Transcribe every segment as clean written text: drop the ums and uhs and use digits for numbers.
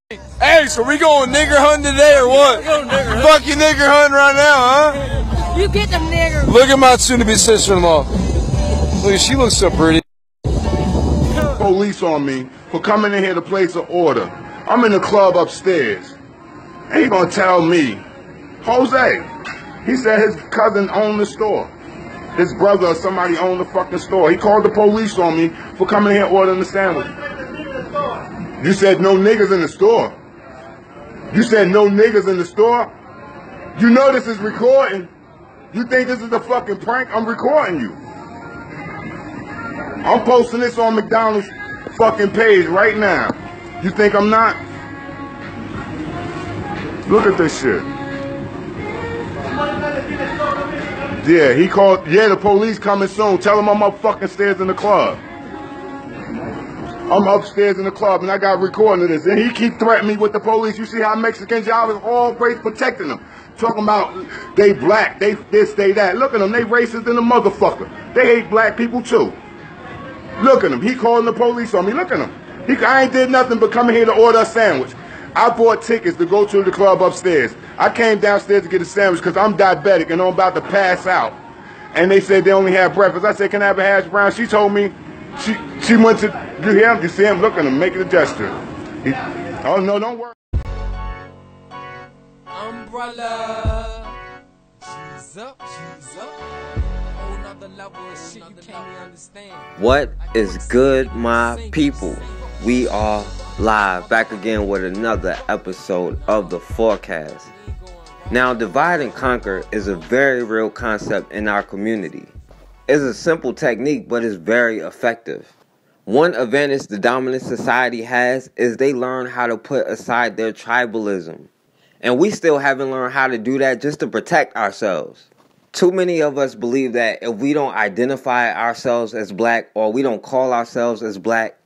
Hey, so we going nigger hunting today or what? Fuck you nigger hunting right now, huh? You get them niggers. Look at my soon-to-be sister-in-law. Look, she looks so pretty. Police on me for coming in here to place an order. I'm in the club upstairs. And he gonna tell me, Jose, he said his cousin owned the store. His brother or somebody owned the fucking store. He called the police on me for coming in here ordering the sandwich. You said no niggas in the store. You said no niggas in the store. You know this is recording. You think this is a fucking prank? I'm recording you. I'm posting this on McDonald's fucking page right now. You think I'm not? Look at this shit. Yeah, he called, yeah, the police coming soon. Tell him I'm up fucking stairs in the club. I'm upstairs in the club and I got recording of this. And he keep threatening me with the police. You see how Mexicans, y'all is always protecting them. Talking about they black, they this, they that. Look at them, they racist and a motherfucker. They hate black people too. Look at him, he calling the police on me. Look at him. I ain't did nothing but come here to order a sandwich. I bought tickets to go to the club upstairs. I came downstairs to get a sandwich because I'm diabetic and I'm about to pass out. And they said they only have breakfast. I said, can I have a hash brown? She told me, she went to, you hear him? You see him? Look at him, making a gesture. Oh, no, don't worry. Umbrella. She's up, she's up. Whole nother level of shit you can't even understand. What is good, my people? We are live, back again with another episode of The Forecast. Now, divide and conquer is a very real concept in our community. It's a simple technique, but it's very effective. One advantage the dominant society has is they learn how to put aside their tribalism. And we still haven't learned how to do that just to protect ourselves. Too many of us believe that if we don't identify ourselves as black, or we don't call ourselves as black,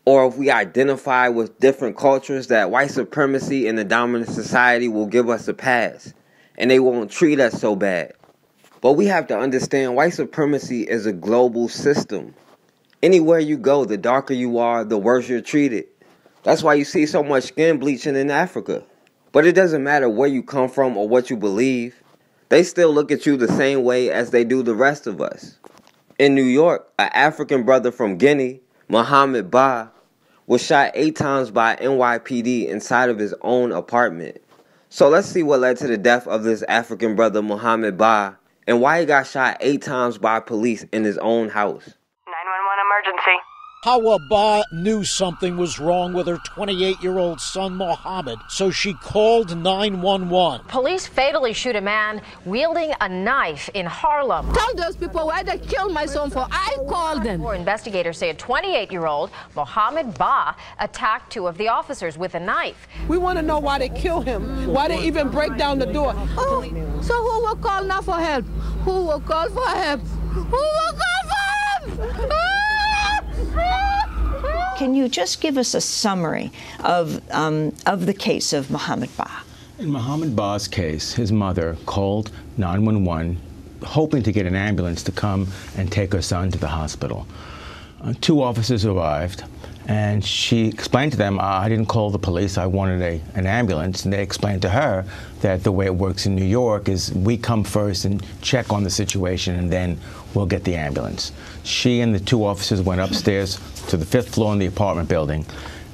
or if we identify with different cultures, that white supremacy in the dominant society will give us a pass and they won't treat us so bad. But we have to understand white supremacy is a global system. Anywhere you go, the darker you are, the worse you're treated. That's why you see so much skin bleaching in Africa. But it doesn't matter where you come from or what you believe. They still look at you the same way as they do the rest of us. In New York, an African brother from Guinea Muhamad Bah was shot 8 times by NYPD inside of his own apartment. So let's see what led to the death of this African brother Muhamad Bah and why he got shot 8 times by police in his own house. 911 emergency. Hawa Bah knew something was wrong with her 28-year-old son, Mohamed, so she called 911. Police fatally shoot a man wielding a knife in Harlem. Tell those people why they killed my son for. I called them. Investigators say a 28-year-old, Mohamed Bah, attacked 2 of the officers with a knife. We want to know why they killed him, why they even break down the door. Oh, so who will call now for help? Who will call for help? Who will call for help? Can you just give us a summary of the case of Mohamed Bah? In Mohamed Bah's case, his mother called 911, hoping to get an ambulance to come and take her son to the hospital. 2 officers arrived, and she explained to them, I didn't call the police, I wanted an ambulance. And they explained to her that the way it works in New York is we come first and check on the situation, and then we'll get the ambulance. She and the 2 officers went upstairs to the 5th floor in the apartment building,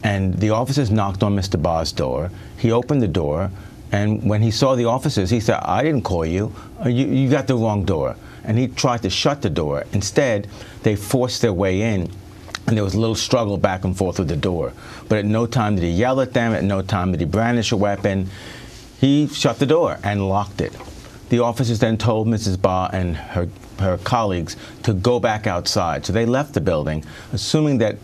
and the officers knocked on Mr. Bah's door. He opened the door, and when he saw the officers, he said, I didn't call you. You got the wrong door. And he tried to shut the door. Instead, they forced their way in, and there was a little struggle back and forth with the door. But at no time did he yell at them, at no time did he brandish a weapon. He shut the door and locked it. The officers then told Mrs. Bah and her colleagues to go back outside. So they left the building, assuming that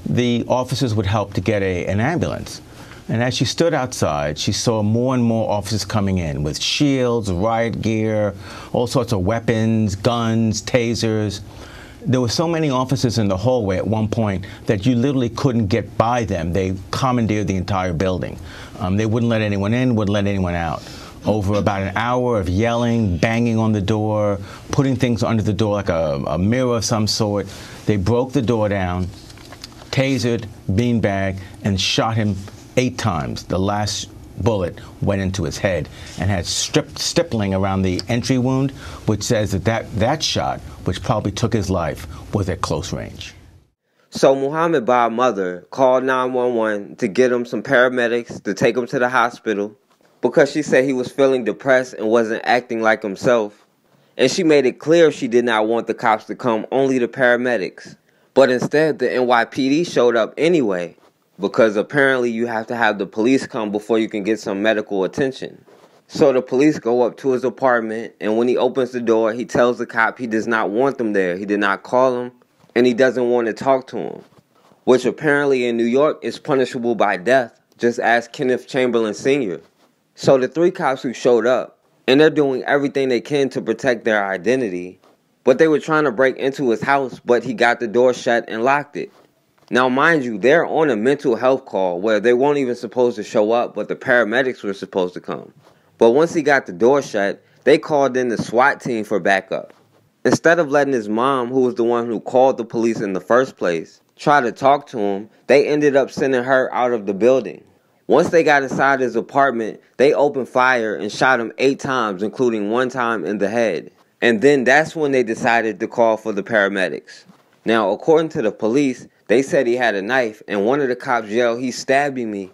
the officers would help to get an ambulance. And as she stood outside, she saw more and more officers coming in with shields, riot gear, all sorts of weapons, guns, tasers. There were so many officers in the hallway at one point that you literally couldn't get by them. They commandeered the entire building. They wouldn't let anyone in, wouldn't let anyone out. Over about an hour of yelling, banging on the door, putting things under the door like a mirror of some sort, they broke the door down, tasered, beanbag, and shot him 8 times. The last bullet went into his head and had stippling around the entry wound, which says that shot, which probably took his life, was at close range. So Mohamed Bah's mother called 911 to get him some paramedics to take him to the hospital because she said he was feeling depressed and wasn't acting like himself. And she made it clear she did not want the cops to come, only the paramedics. But instead, the NYPD showed up anyway, because apparently you have to have the police come before you can get some medical attention. So the police go up to his apartment, and when he opens the door, he tells the cop he does not want them there. He did not call him, and he doesn't want to talk to him, which apparently in New York is punishable by death. Just ask Kenneth Chamberlain Sr. So the 3 cops who showed up, and they're doing everything they can to protect their identity, but they were trying to break into his house, but he got the door shut and locked it. Now, mind you, they're on a mental health call where they weren't even supposed to show up, but the paramedics were supposed to come. But once he got the door shut, they called in the SWAT team for backup. Instead of letting his mom, who was the one who called the police in the first place, try to talk to him, they ended up sending her out of the building. Once they got inside his apartment, they opened fire and shot him 8 times, including 1 time in the head. And then that's when they decided to call for the paramedics. Now, according to the police, they said he had a knife, and one of the cops yelled, "He's stabbing me."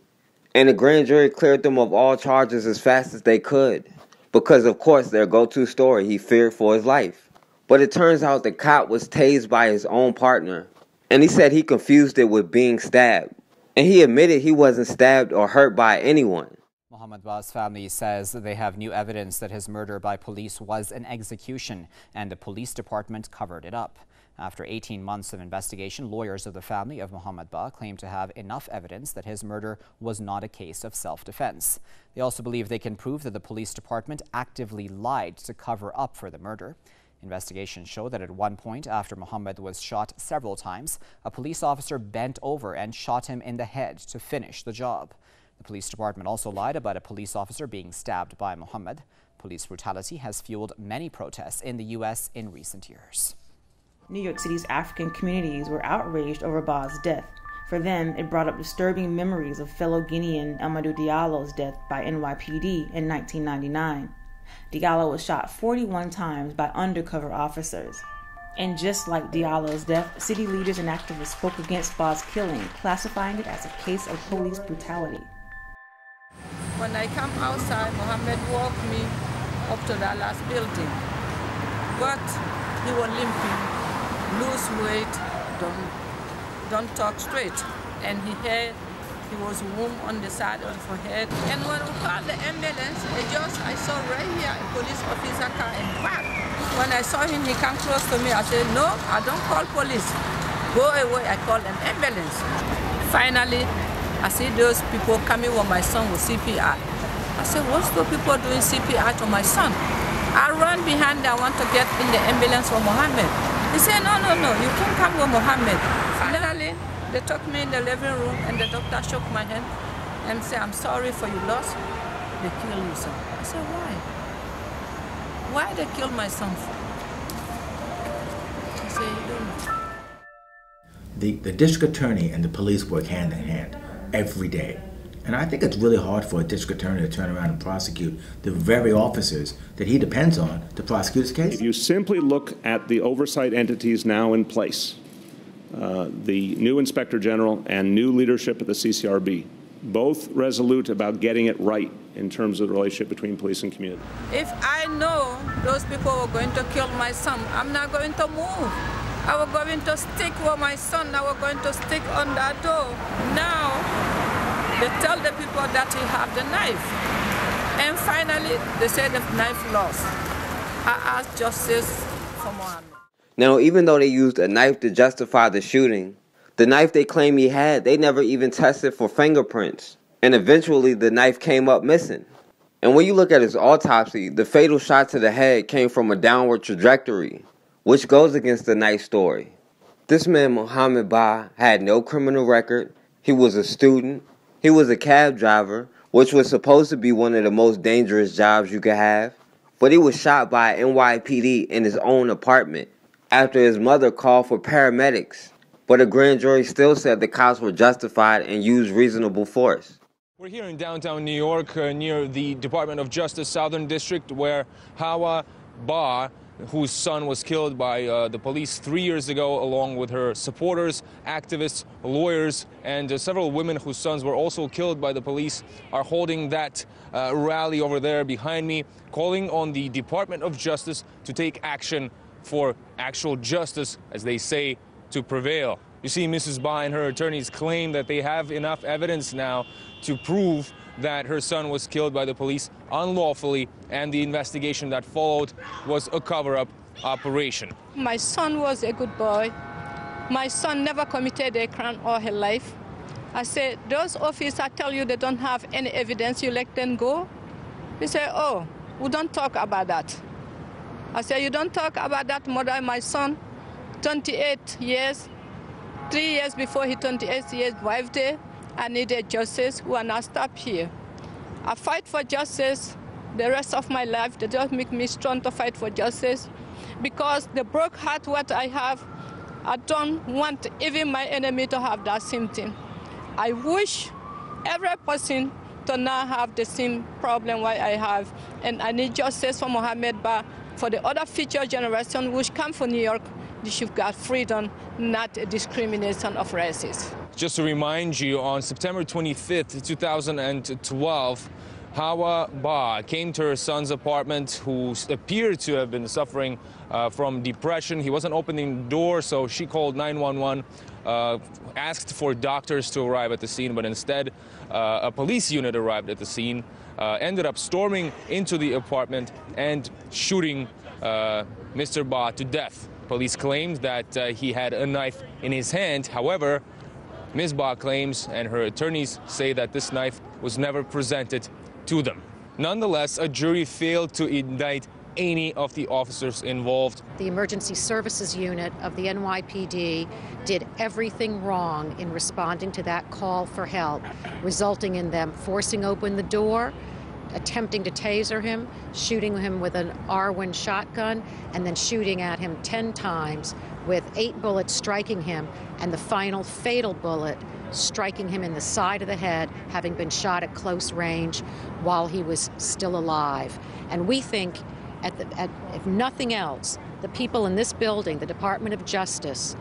And the grand jury cleared them of all charges as fast as they could. Because, of course, their go-to story, he feared for his life. But it turns out the cop was tased by his own partner. And he said he confused it with being stabbed. And he admitted he wasn't stabbed or hurt by anyone. Mohamed Bah's family says they have new evidence that his murder by police was an execution, and the police department covered it up. After 18 months of investigation, lawyers of the family of Mohamed Bah claim to have enough evidence that his murder was not a case of self-defense. They also believe they can prove that the police department actively lied to cover up for the murder. Investigations show that at one point, after Mohamed was shot several times, a police officer bent over and shot him in the head to finish the job. The police department also lied about a police officer being stabbed by Mohamed. Police brutality has fueled many protests in the U.S. in recent years. New York City's African communities were outraged over Bah's death. For them, it brought up disturbing memories of fellow Guinean Amadou Diallo's death by NYPD in 1999. Diallo was shot 41 times by undercover officers. And just like Diallo's death, city leaders and activists spoke against Bah's killing, classifying it as a case of police brutality. When I come outside, Mohamed walked me up to the last building. But he was limping, lose weight, don't talk straight. And he was wound on the side of the head. And when we called the ambulance, I saw right here a police officer car in back. When I saw him, he came close to me. I said, "No, I don't call police. Go away, I call an ambulance." Finally, I see those people coming with my son with CPR. I said, "What's the people doing CPR to my son?" I run behind, I want to get in the ambulance for Mohamed. He said, no, you can't come with Mohamed. Finally, they took me in the living room and the doctor shook my hand and said, "I'm sorry for your loss. They killed your son." I said, "Why? Why they killed my son?" He said, "You don't know." The district attorney and the police work hand in hand every day. And I think it's really hard for a district attorney to turn around and prosecute the very officers that he depends on to prosecute his case. If you simply look at the oversight entities now in place, the new Inspector General and new leadership at the CCRB, both resolute about getting it right in terms of the relationship between police and community. If I know those people were going to kill my son, I'm not going to move. I was going to stick with my son. I was going to stick on that door. Now, they tell the people that he have the knife. And finally, they say the knife lost. I asked justice for Mohamed. Now, even though they used a knife to justify the shooting, the knife they claim he had, they never even tested for fingerprints. And eventually, the knife came up missing. And when you look at his autopsy, the fatal shot to the head came from a downward trajectory, which goes against the knife story. This man, Mohamed Bah, had no criminal record. He was a student. He was a cab driver, which was supposed to be one of the most dangerous jobs you could have. But he was shot by NYPD in his own apartment after his mother called for paramedics. But a grand jury still said the cops were justified and used reasonable force. We're here in downtown New York near the Department of Justice Southern District, where Hawa Bah, whose son was killed by the police 3 years ago, along with her supporters, activists, lawyers, and several women whose sons were also killed by the police, are holding that rally over there behind me, calling on the Department of Justice to take action for actual justice, as they say, to prevail. You see, Mrs. Bah and her attorneys claim that they have enough evidence now to prove that her son was killed by the police unlawfully, and the investigation that followed was a cover-up operation. My son was a good boy. My son never committed a crime all his life. I said, those officers tell you they don't have any evidence, you let them go? He said, oh, we don't talk about that. I said, you don't talk about that, mother. My son, 28 years, 3 years before he 28 years wife day, I needed justice. We are not stopped here. I fight for justice the rest of my life. They just make me strong to fight for justice, because the broke heart what I have, I don't want even my enemy to have that same thing. I wish every person to not have the same problem what I have, and I need justice for Mohamed Bah, for the other future generation which come from New York. They should get freedom, not a discrimination of races. Just to remind you, on September 25th, 2012, Hawa Bah came to her son's apartment, who appeared to have been suffering from depression. He wasn't opening the door, so she called 911, asked for doctors to arrive at the scene, but instead a police unit arrived at the scene, ended up storming into the apartment and shooting Mr. Bah to death. Police claimed that he had a knife in his hand. However, Ms. Bah claims, and her attorneys say, that this knife was never presented to them. Nonetheless, a jury failed to indict any of the officers involved. The emergency services unit of the NYPD did everything wrong in responding to that call for help, resulting in them forcing open the door, attempting to taser him, shooting him with an R1 shotgun, and then shooting at him 10 times, with 8 bullets striking him, and the final fatal bullet striking him in the side of the head, having been shot at close range while he was still alive. And we think, if nothing else, the people in this building, the Department of Justice,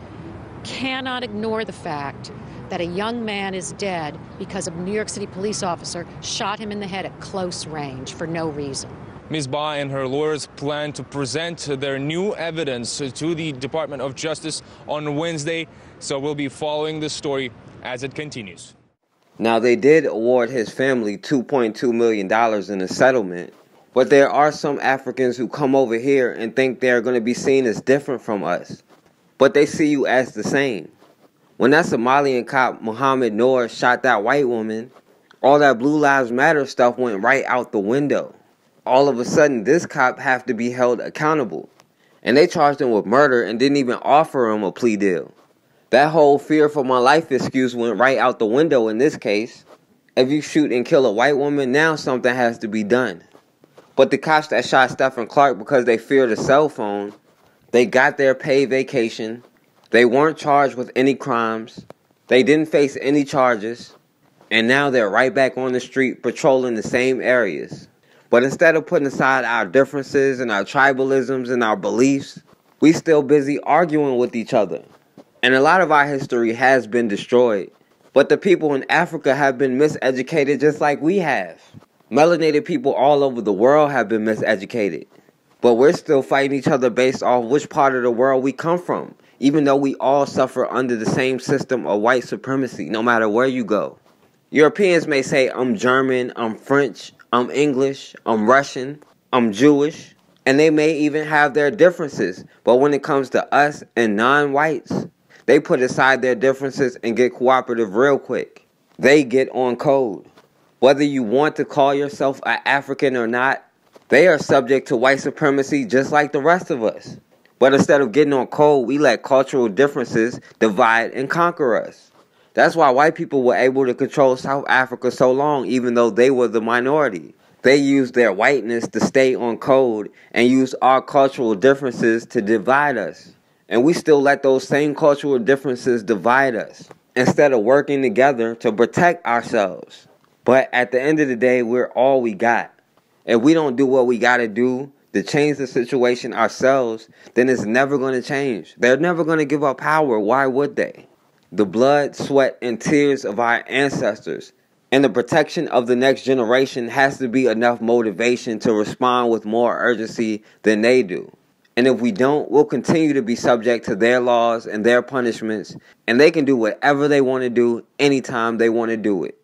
cannot ignore the fact that a young man is dead because a New York City police officer shot him in the head at close range for no reason. Ms. Bah and her lawyers plan to present their new evidence to the Department of Justice on Wednesday, so we'll be following this story as it continues. Now, they did award his family $2.2 million in a settlement, but there are some Africans who come over here and think they're going to be seen as different from us, but they see you as the same. When that Somalian cop, Mohamed Noor, shot that white woman, all that Blue Lives Matter stuff went right out the window. All of a sudden, this cop have to be held accountable. And they charged him with murder and didn't even offer him a plea deal. That whole fear for my life excuse went right out the window in this case. If you shoot and kill a white woman, now something has to be done. But the cops that shot Stephon Clark because they feared a cell phone, they got their paid vacation. They weren't charged with any crimes. They didn't face any charges. And now they're right back on the street patrolling the same areas. But instead of putting aside our differences and our tribalisms and our beliefs, we still busy arguing with each other. And a lot of our history has been destroyed. But the people in Africa have been miseducated just like we have. Melanated people all over the world have been miseducated. But we're still fighting each other based off which part of the world we come from, even though we all suffer under the same system of white supremacy, no matter where you go. Europeans may say, I'm German, I'm French, I'm English, I'm Russian, I'm Jewish, and they may even have their differences. But when it comes to us and non-whites, they put aside their differences and get cooperative real quick. They get on code. Whether you want to call yourself an African or not, they are subject to white supremacy just like the rest of us. But instead of getting on code, we let cultural differences divide and conquer us. That's why white people were able to control South Africa so long, even though they were the minority. They used their whiteness to stay on code and used our cultural differences to divide us. And we still let those same cultural differences divide us, instead of working together to protect ourselves. But at the end of the day, we're all we got. If we don't do what we got to do to change the situation ourselves, then it's never going to change. They're never going to give up power. Why would they? The blood, sweat, and tears of our ancestors and the protection of the next generation has to be enough motivation to respond with more urgency than they do. And if we don't, we'll continue to be subject to their laws and their punishments, and they can do whatever they want to do anytime they want to do it.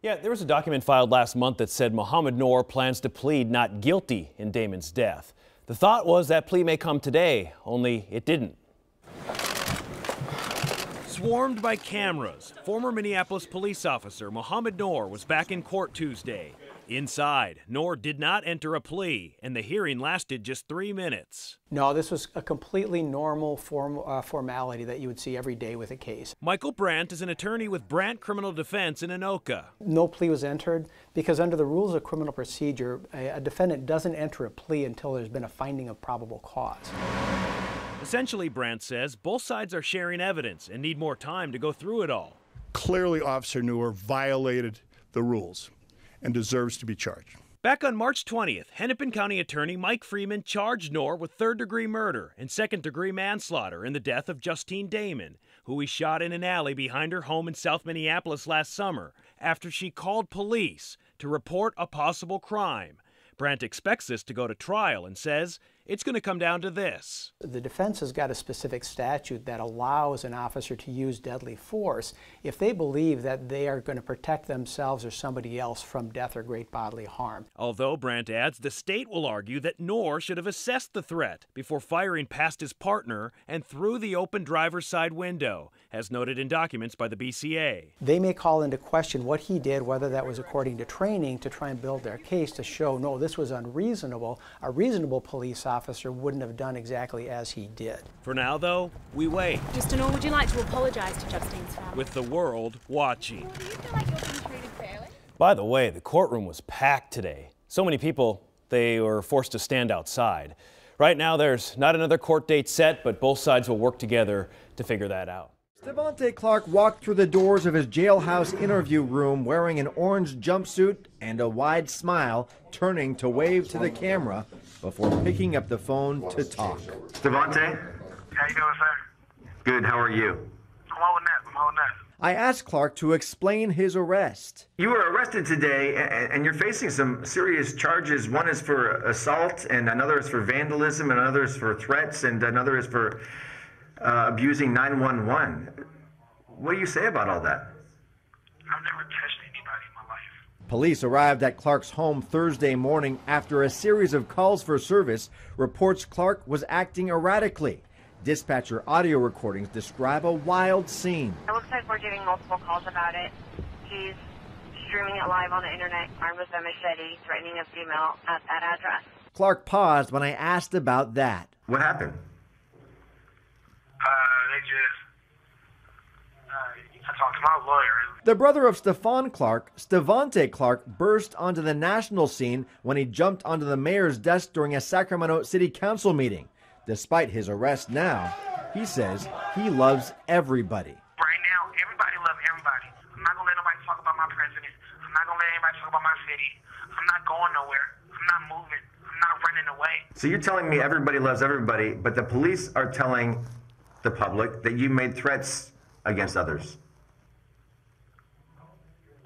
Yeah, there was a document filed last month that said Mohamed Noor plans to plead not guilty in Damon's death. The thought was that plea may come today, only it didn't. Swarmed by cameras, former Minneapolis police officer Mohamed Noor was back in court Tuesday. Inside, Noor did not enter a plea, and the hearing lasted just 3 minutes. No, this was a completely normal formality that you would see every day with a case. Michael Brandt is an attorney with Brandt Criminal Defense in Anoka. No plea was entered because under the rules of criminal procedure, a defendant doesn't enter a plea until there's been a finding of probable cause. Essentially, Brandt says, both sides are sharing evidence and need more time to go through it all. Clearly, Officer Noor violated the rules and deserves to be charged. Back on March 20th, Hennepin County Attorney Mike Freeman charged Noor with third-degree murder and second-degree manslaughter in the death of Justine Damond, who he shot in an alley behind her home in South Minneapolis last summer after she called police to report a possible crime. Brandt expects this to go to trial and says it's going to come down to this. The defense has got a specific statute that allows an officer to use deadly force if they believe that they are going to protect themselves or somebody else from death or great bodily harm. Although Brandt adds the state will argue that Noor should have assessed the threat before firing past his partner and through the open driver's side window, as noted in documents by the BCA. They may call into question what he did, whether that was according to training, to try and build their case to show, no, this was unreasonable. A reasonable police officer wouldn't have done exactly as he did. For now, though, we wait. Justine, Noor, would you like to apologize to Justine's family? With the world watching. Do you feel like you're being treated fairly? By the way, the courtroom was packed today. So many people, they were forced to stand outside. Right now, there's not another court date set, but both sides will work together to figure that out. Stephon Clark walked through the doors of his jailhouse interview room wearing an orange jumpsuit and a wide smile, turning to wave to the camera before picking up the phone to talk. Stephon, how you doing, sir? Good, how are you? I'm holding that. I asked Clark to explain his arrest. You were arrested today, and you're facing some serious charges. One is for assault, and another is for vandalism, and another is for threats, and another is for abusing 911. What do you say about all that? I've never touched anybody in my life. Police arrived at Clark's home Thursday morning after a series of calls for service reports Clark was acting erratically. Dispatcher audio recordings describe a wild scene. It looks like we're getting multiple calls about it. He's streaming it live on the internet, armed with a machete, threatening a female at that address. Clark paused when I asked about that. What happened? I talked to my lawyer. The brother of Stephon Clark, Stephon Clark, burst onto the national scene when he jumped onto the mayor's desk during a Sacramento City Council meeting. Despite his arrest now, he says he loves everybody. Right now, everybody loves everybody. I'm not going to let nobody talk about my president. I'm not going to let anybody talk about my city. I'm not going nowhere. I'm not moving. I'm not running away. So you're telling me everybody loves everybody, but the police are telling the public that you made threats against others.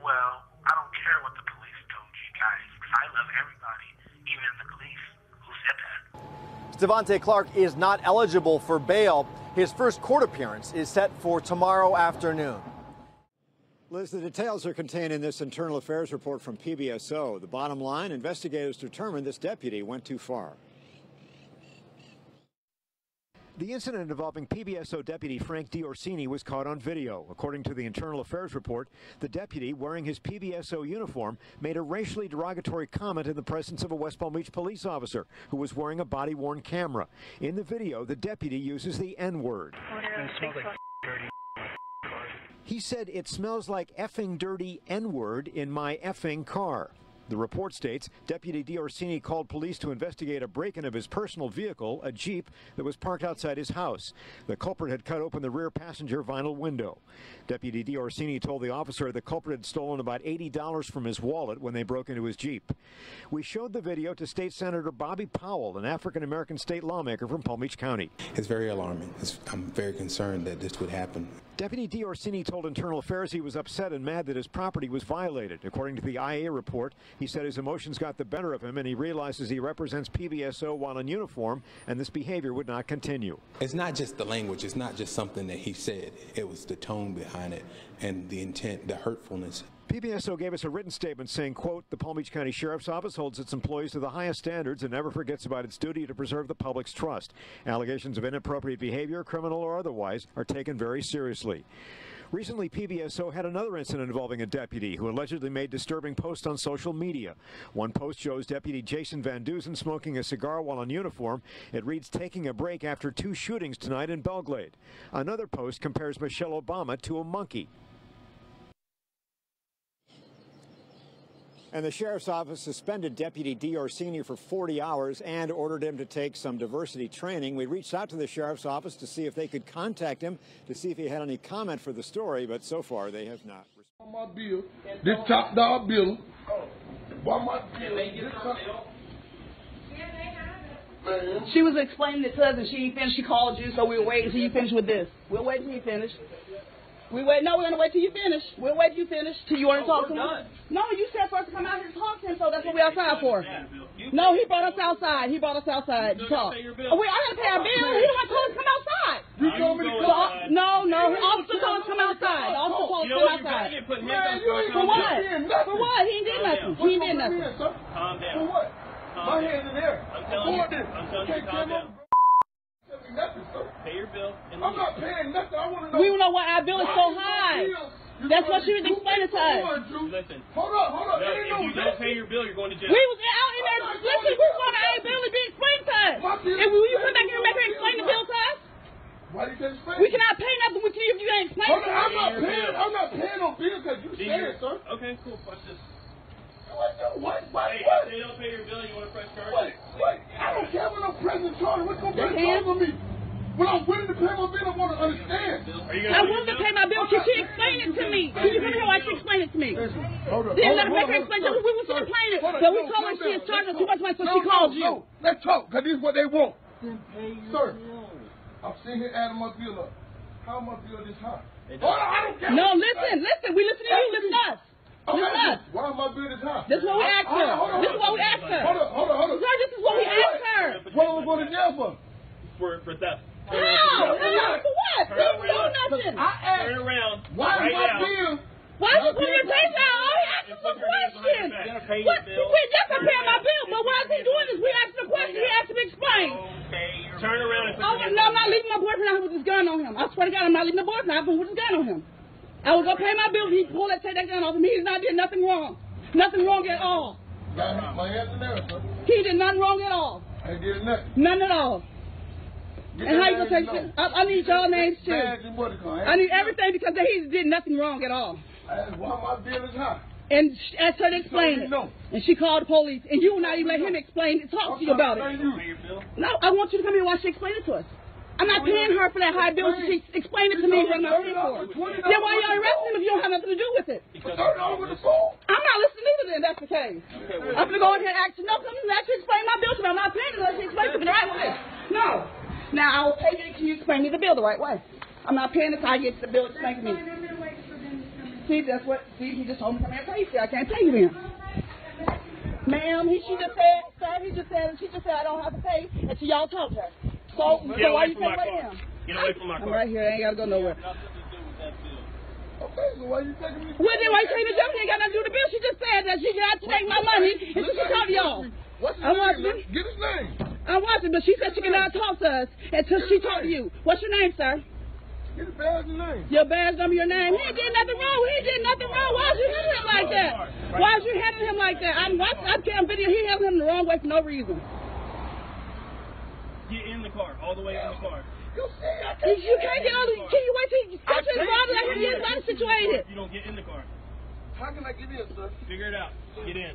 Well, I don't care what the police told you guys, because I love everybody, even the police who said that. Stephon Clark is not eligible for bail. His first court appearance is set for tomorrow afternoon. Liz, the details are contained in this internal affairs report from PBSO. The bottom line, investigators determined this deputy went too far. The incident involving PBSO deputy Frank D'Orsini was caught on video. According to the internal affairs report, the deputy, wearing his PBSO uniform, made a racially derogatory comment in the presence of a West Palm Beach police officer who was wearing a body-worn camera. In the video, the deputy uses the N-word. He said, "It smells like effing dirty N-word in my effing car." The report states Deputy D'Orsini called police to investigate a break-in of his personal vehicle, a Jeep, that was parked outside his house. The culprit had cut open the rear passenger vinyl window. Deputy D'Orsini told the officer the culprit had stolen about $80 from his wallet when they broke into his Jeep. We showed the video to State Senator Bobby Powell, an African-American state lawmaker from Palm Beach County. It's very alarming. I'm very concerned that this would happen. Deputy D'Orsini told Internal Affairs he was upset and mad that his property was violated. According to the IA report, he said his emotions got the better of him and he realizes he represents PBSO while in uniform and this behavior would not continue. It's not just the language. It's not just something that he said. It was the tone behind it and the intent, the hurtfulness. PBSO gave us a written statement saying, quote, the Palm Beach County Sheriff's Office holds its employees to the highest standards and never forgets about its duty to preserve the public's trust. Allegations of inappropriate behavior, criminal or otherwise, are taken very seriously. Recently, PBSO had another incident involving a deputy who allegedly made disturbing posts on social media. One post shows Deputy Jason Van Dusen smoking a cigar while in uniform. It reads, taking a break after 2 shootings tonight in Belgrade. Another post compares Michelle Obama to a monkey. And the Sheriff's Office suspended Deputy D'Orsini for 40 hours and ordered him to take some diversity training. We reached out to the Sheriff's Office to see if they could contact him to see if he had any comment for the story, but so far they have not. On my bill, this top dog bill. Why my bill? She was explaining it to us and she ain't finished. She called you, so we were waiting until you finish with this. We'll wait until you finish. No, we're going to wait till you finish. We'll wait till you finish, till you want to talk to him. No, you said for us to come out here and talk to him, so that's what we're outside for. No, he brought us outside. He brought us outside to talk. I got to pay our bill. He don't have to come outside. You told me to come. No, the officer told us to come outside. The officer told us to come outside. For what? For what? He ain't did nothing. He ain't did nothing. Calm down. For what? My hands in there. I'm telling you to calm down. Nothing, sir. Pay your bill. I'm not paying nothing. I want to know. We know why our bill is so high. That's what she was explaining to us. Listen. Hold up. No, if you don't pay your bill, you're going to jail. We was out in there. Listen, we want our bill to be explained to us. And will you come back here and make her explain the bill to us? Why did you explain? We cannot pay nothing with you if you ain't explaining it to us. I'm not paying no bill because you said it, sir. Okay, cool. Watch this. What? Hey, if they don't pay your bill, you want to press charges? Wait. I don't care about no present charge. What's going to press charge on me? When I'm willing to pay my bill, I want to understand. I wanted to pay my bill. She explained it to me. Can you come here while she explained it to me? Hold up. Then let her make her explain it. We was complaining. So we told her she is charging us too much money, so she called you. Let's talk, because this is what they want. Then pay Sir, your bill. I'm sitting here adding my bill up. How my bill this high? Hold on, I don't care. No, listen. We listen to you. Listen to us. Why am I bill this high? This is what we asked her. This is what we asked her. Hold on. Sir, this is what we asked her. What am I going to jail for? For theft. How? For what? Turn around. Nothing. Turn around. Why right is my now. bill? Why is he putting your face out? All he asked us a question. What? We're just paying my bill, but why is he doing this? We asked him a question. He asked him to explain. Okay, turn around and put your No, I'm not leaving my boyfriend out here with his gun on him. I swear to God, I'm not leaving my boyfriend out here with his gun on him. I was going to pay my bill. He pulled that, take that gun off him. He did not did nothing wrong. Nothing wrong at all. My hands in there, sir. He did nothing wrong at all. I did nothing. None at all. And how you going to take it? I need y'all names too. I need everything because he did nothing wrong at all. Why my bill is high? And asked her to explain it. And she called the police. And you will not even let him explain it, talk to you about it. No, I want you to come here while she explains it to us. I'm not paying her for that high bill. She explained it to me what I'm not paying for. Then why y'all arresting him if you don't have nothing to do with it? I'm not listening either then, that's the case. I'm going to go in here and ask you, no, come and actually explain my bill to me. I'm not paying it unless she explains it the right way. No. Now, I will pay you. Can you explain me the bill the right way? I'm not paying it until I get the bill explained to me. See, that's what, he just told me to come here and pay you. I can't pay you then. Ma'am, she just said I don't have to pay until y'all talk to her. So why you saying right now? Get away from my car. I'm right here. I ain't got to go nowhere. Okay, so why you taking me? Well, then why you taking me to jail? She ain't got nothing to do with the bill. She just said that she got to take my money and she talked to y'all. What's his name? Get his name. I'm watching, but she said she cannot talk to us until she talked to you. What's your name, sir? Get his badge and name. Your badge number, your name. He did nothing wrong. Why is you handling him like that? Why is you handling him like that? I'm video. He handling him the wrong way for no reason. Get in the car, all the way in the car. You can't get on. Can you wait till you go to the car and let him get his body situated? You don't get in the car. How can I get in, sir? Figure it out. Get in.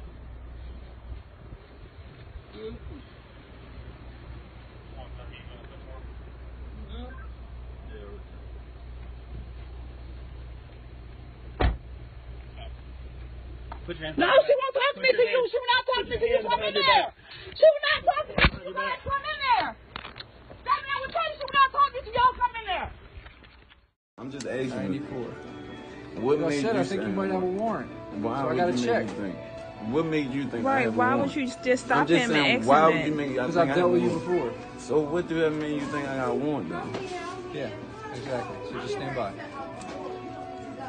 No, she won't talk to me to you. She will not talk to me to you. Come in there. She will not talk to me to you. Come in there. Stephon, I will tell you she will not talk to you. Y'all come in there. I'm just asking. 94. What Like I made said, you I think you might have a warrant. Why So I got to check. What made you think? Right, why would you just stop him and ask why him would you make? Because I've dealt with you before. So what do that mean? You think I got a warrant then? Yeah, exactly. So just stand by.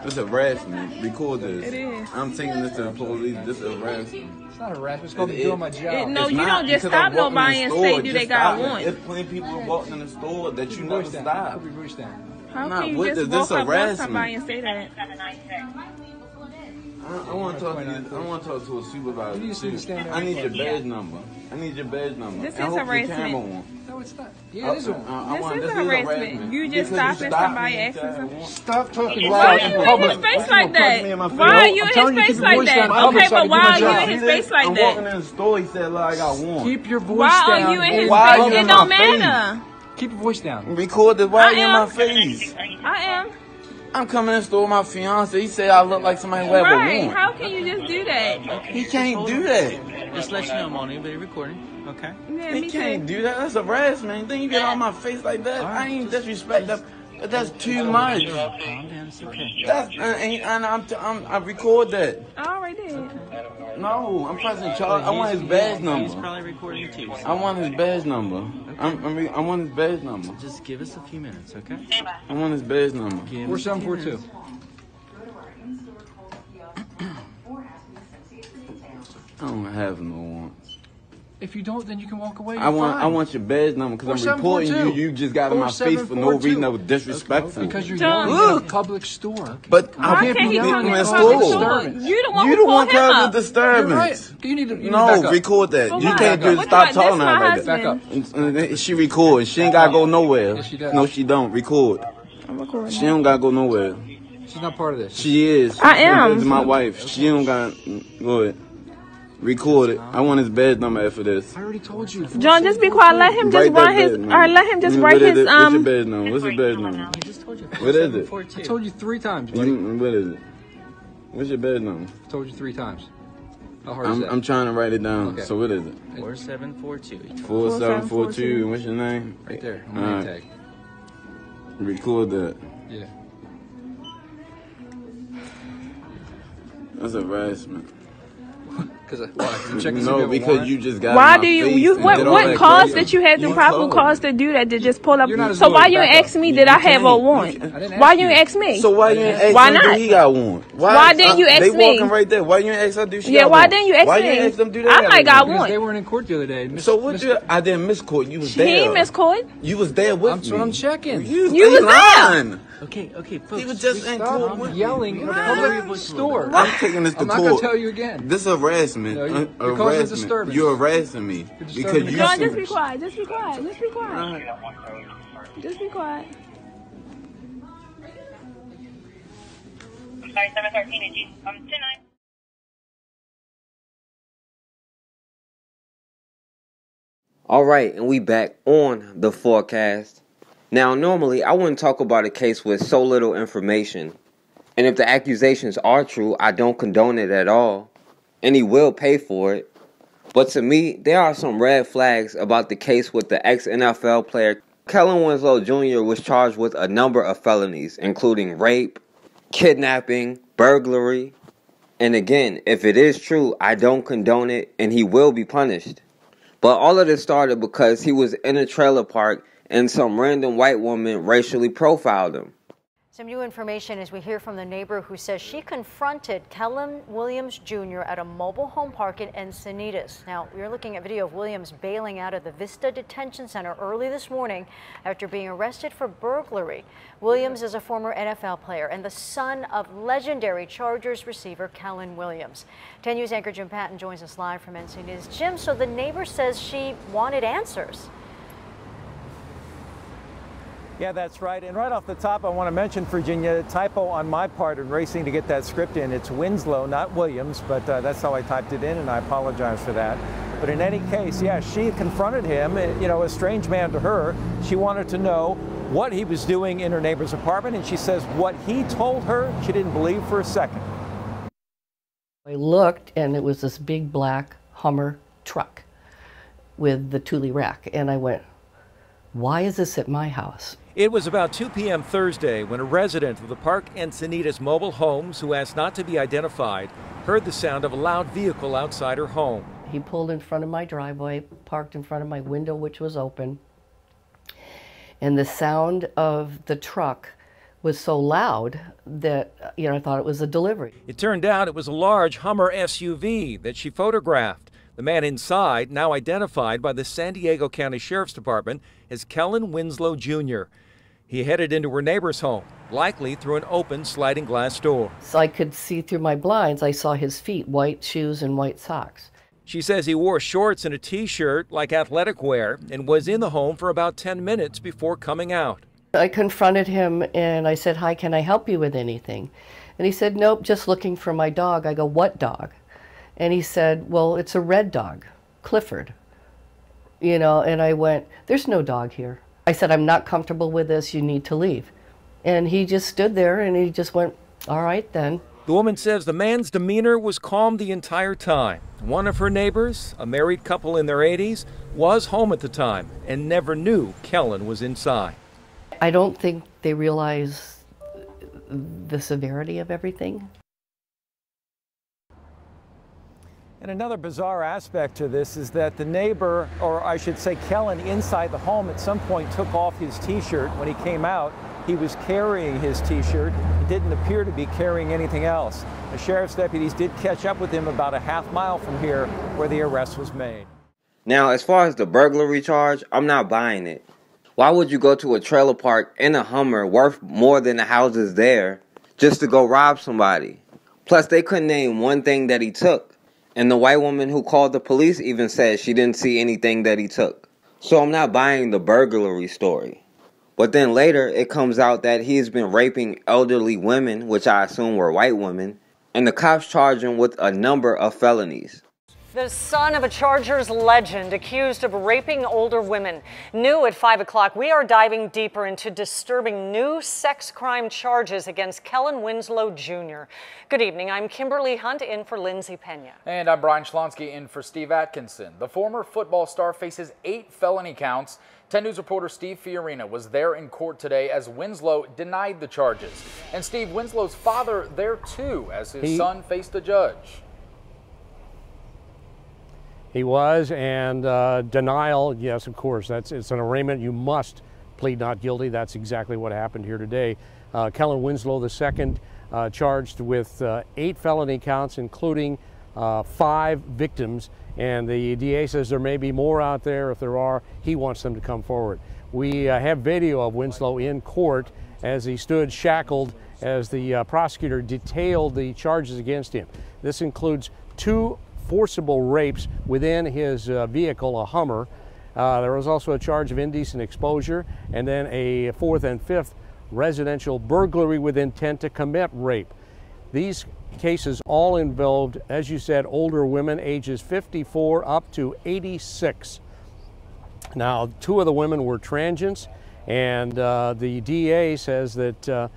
This is harassment. Record this. It is. I'm taking this to the police. This is harassment. It's not harassment. It's called me doing my job. No, It's you not, don't just because I'm stop walking nobody in and the say, store. do Just they got stop. one? There's plenty of people walking in the store that you never stop. Put your voice down. How Nah, can you what just is walk this up on harassment? somebody and say that? I want to talk to you. I want to talk to a supervisor. You just need to stand there. I need your badge number. I need your badge number. This I is hope your harassment. camera on. No, it's not. Yeah, it is on. This is harassment. You just stopping somebody asking something. Stop talking Why loud are in you in public. his face like that? Why are you in his face like that? Okay, but why are you in his face like I'm walking that? in the store. He said, "Look, I got one." Keep your voice Why down. are you in his Why face? you It in don't my face? matter. Keep your voice down. Record this. Why I are you in am. my face? I am. I'm coming in the store with my fiance. He said I look like somebody who have a Right. warrant. How can you just do that? He can't do that. Just let you know, Moni, but recording. Okay. Yeah, He me can't too. do that. That's harassment. Then you get on my face like that. I ain't disrespect that. That's too much. Calm down. It's okay. That's I record that. I already did. No, I'm pressing charge. I want his badge He's number. probably recording too. I want his badge number. I want his badge number. Just give us a few minutes, okay? I want his badge number. 4742. I don't have no warrants. If you don't, then you can walk away. I want your badge number because I'm reporting you. You just got in my face for no reason that was disrespectful. Because you're yelling in a public store. But How I can't can be he come yelling in in a the public store. store? You the one You who the one pulled him causing up. the disturbance. You're right. You need to No, record that. For You what? can't What just stop you- talking this to her my like that. husband. She records. She ain't gotta go nowhere. Yes, she does. No, she don't. Record. I'm recording. She don't gotta go nowhere. She's not part of this. She is. I am. This is my wife. She don't got. Go ahead. Record it. I want his badge number after this. I already told you. John, just be quiet. Let him just run his. Or let him just write his. What's your badge number? What's your badge number? He just told you. What is it? I told you 3 times, buddy. What is it? What's your badge number? I told you 3 times. How hard is that? I'm trying to write it down. Okay. So what is it? 4742. 4742. What's your name? Right there. On All my right. tag. Record that. Yeah. That's harassment. Because you checking No, because you just got. Why in my do you? face You and what? did all What that cause crazy. that you had the You probable told cause me. to do that? To just pull up. You're not as So good why as you backup. ask me? Did I have a can't. warrant? I didn't Why ask you you. ask me? So why you ain't ask Why them not? do he got one? Why didn't you ask they me? walking right there. Why you ain't ask her do she Yeah, got why one? didn't you ask Why me? you ain't ask them do they I have might one? got Because one. they weren't in court the other day. So what you? I didn't miss court. You was He there. ain't miss court. You was there with That's me. what I'm checking. You was lying. Okay, folks. He was just in court Stop with yelling me. in a public store. I'm taking this to I'm not court. going to tell you again. This is harassment. No, you're causing harassment. disturbance. You're harassing me because you. John, just be quiet. Just be quiet. Just be quiet. Just be quiet. Sorry, 713 AG. 29. All right, and we back on the forecast. Now, normally I wouldn't talk about a case with so little information. And if the accusations are true, I don't condone it at all. And he will pay for it. But to me, there are some red flags about the case with the ex-NFL player. Kellen Winslow Jr. was charged with a number of felonies, including rape, kidnapping, burglary. And again, if it is true, I don't condone it, and he will be punished. But all of this started because he was in a trailer park and some random white woman racially profiled him. Some new information as we hear from the neighbor who says she confronted Kellen Williams Jr. at a mobile home park in Encinitas. Now, we're looking at video of Williams bailing out of the Vista Detention Center early this morning after being arrested for burglary. Williams is a former NFL player and the son of legendary Chargers receiver Kellen Williams. 10 News anchor Jim Patton joins us live from Encinitas. Jim, so the neighbor says she wanted answers. Yeah, that's right. And right off the top, I want to mention, Virginia, typo on my part in racing to get that script in. It's Winslow, not Williams, but that's how I typed it in, and I apologize for that. But in any case, yeah, she confronted him, you know, a strange man to her. She wanted to know what he was doing in her neighbor's apartment, and she says what he told her, she didn't believe for a second. I looked, and it was this big black Hummer truck with the Thule rack, and I went, why is this at my house? It was about 2 p.m. Thursday when a resident of the Park Encinitas mobile homes, who asked not to be identified, heard the sound of a loud vehicle outside her home. He pulled in front of my driveway, parked in front of my window, which was open, and the sound of the truck was so loud that, you know, I thought it was a delivery. It turned out it was a large Hummer SUV that she photographed. The man inside, now identified by the San Diego County Sheriff's Department as Kellen Winslow Jr. He headed into her neighbor's home, likely through an open sliding glass door. So I could see through my blinds. I saw his feet, white shoes and white socks. She says he wore shorts and a t-shirt like athletic wear and was in the home for about 10 minutes before coming out. I confronted him and I said, hi, can I help you with anything? And he said, nope, just looking for my dog. I go, what dog? And he said, well, it's a red dog, Clifford. You know, and I went, there's no dog here. I said, I'm not comfortable with this, you need to leave. And he just stood there and he just went, all right then. The woman says the man's demeanor was calm the entire time. One of her neighbors, a married couple in their 80s, was home at the time and never knew Kellen was inside. I don't think they realize the severity of everything. And another bizarre aspect to this is that the neighbor, or I should say Kellen, inside the home at some point took off his t-shirt. When he came out, he was carrying his t-shirt. He didn't appear to be carrying anything else. The sheriff's deputies did catch up with him about a half mile from here where the arrest was made. Now, as far as the burglary charge, I'm not buying it. Why would you go to a trailer park in a Hummer worth more than the houses there just to go rob somebody? Plus, they couldn't name one thing that he took. And the white woman who called the police even said she didn't see anything that he took. So I'm not buying the burglary story. But then later, it comes out that he's been raping elderly women, which I assume were white women, and the cops charge him with a number of felonies. The son of a Chargers legend accused of raping older women. New at 5 o'clock, we are diving deeper into disturbing new sex crime charges against Kellen Winslow Jr. Good evening, I'm Kimberly Hunt in for Lindsay Pena. And I'm Brian Schlonsky in for Steve Atkinson. The former football star faces 8 felony counts. 10 News reporter Steve Fiorina was there in court today as Winslow denied the charges. And Steve, Winslow's father there too as his son faced a judge. He was, and denial, yes, of course, it's an arraignment. You must plead not guilty. That's exactly what happened here today. Kellen Winslow II charged with 8 felony counts, including 5 victims, and the DA says there may be more out there. If there are, he wants them to come forward. We have video of Winslow in court as he stood shackled as the prosecutor detailed the charges against him. This includes 2 forcible rapes within his vehicle, a Hummer. There was also a charge of indecent exposure, and then a 4th and 5th residential burglary with intent to commit rape. These cases all involved, as you said, older women ages 54 up to 86. Now, 2 of the women were transients, and the DA says that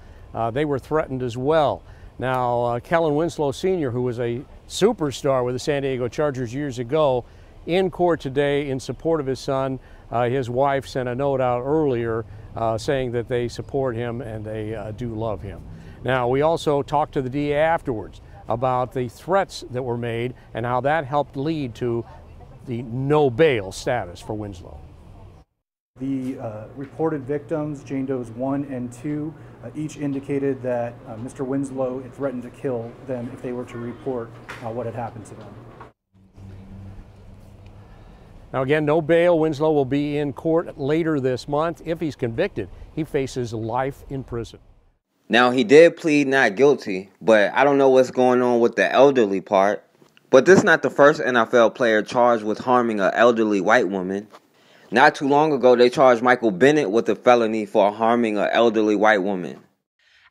they were threatened as well. Now, Kellen Winslow Sr., who was a superstar with the San Diego Chargers years ago, in court today in support of his son. His wife sent a note out earlier saying that they support him and they do love him. Now, we also talked to the DA afterwards about the threats that were made and how that helped lead to the no bail status for Winslow. The reported victims, Jane Does 1 and 2, each indicated that Mr. Winslow had threatened to kill them if they were to report what had happened to them. Now again, no bail. Winslow will be in court later this month. If he's convicted, he faces life in prison. Now, he did plead not guilty, but I don't know what's going on with the elderly part. But this is not the first NFL player charged with harming an elderly white woman. Not too long ago, they charged Michael Bennett with a felony for harming an elderly white woman.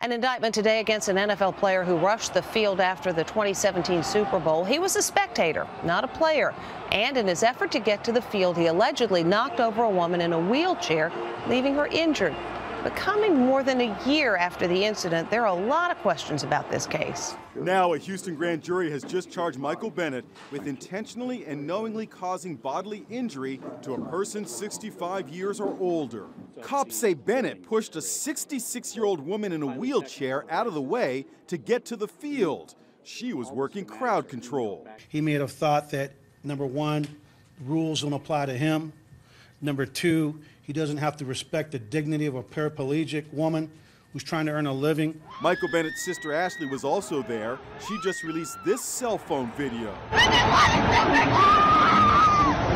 An indictment today against an NFL player who rushed the field after the 2017 Super Bowl. He was a spectator, not a player. And in his effort to get to the field, he allegedly knocked over a woman in a wheelchair, leaving her injured. But coming more than a year after the incident, there are a lot of questions about this case. Now, a Houston grand jury has just charged Michael Bennett with intentionally and knowingly causing bodily injury to a person 65 years or older. Cops say Bennett pushed a 66-year-old woman in a wheelchair out of the way to get to the field. She was working crowd control. He may have thought that, number one, rules don't apply to him. Number two, he doesn't have to respect the dignity of a paraplegic woman who's trying to earn a living. Michael Bennett's sister Ashley was also there. She just released this cell phone video.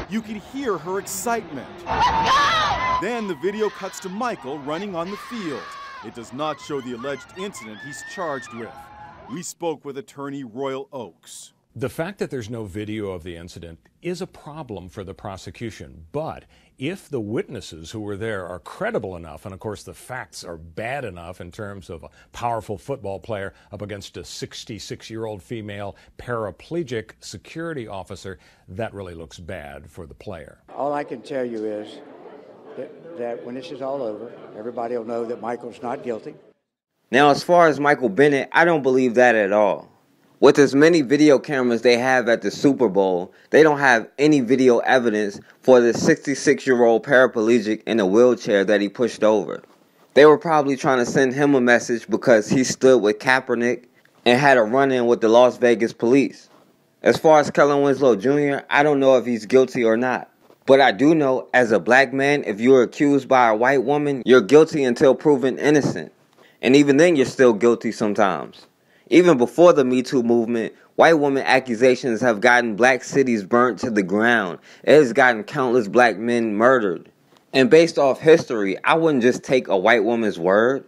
You can hear her excitement. Then the video cuts to Michael running on the field. It does not show the alleged incident he's charged with. We spoke with attorney Royal Oakes. The fact that there's no video of the incident is a problem for the prosecution, but if the witnesses who were there are credible enough, and of course the facts are bad enough in terms of a powerful football player up against a 66-year-old female paraplegic security officer, that really looks bad for the player. All I can tell you is that when this is all over, everybody will know that Michael's not guilty. Now, as far as Michael Bennett, I don't believe that at all. With as many video cameras they have at the Super Bowl, they don't have any video evidence for the 66-year-old paraplegic in a wheelchair that he pushed over. They were probably trying to send him a message because he stood with Kaepernick and had a run-in with the Las Vegas police. As far as Kellen Winslow Jr., I don't know if he's guilty or not. But I do know, as a black man, if you're accused by a white woman, you're guilty until proven innocent. And even then, you're still guilty sometimes. Even before the Me Too movement, white woman accusations have gotten black cities burnt to the ground. It has gotten countless black men murdered. And based off history, I wouldn't just take a white woman's word.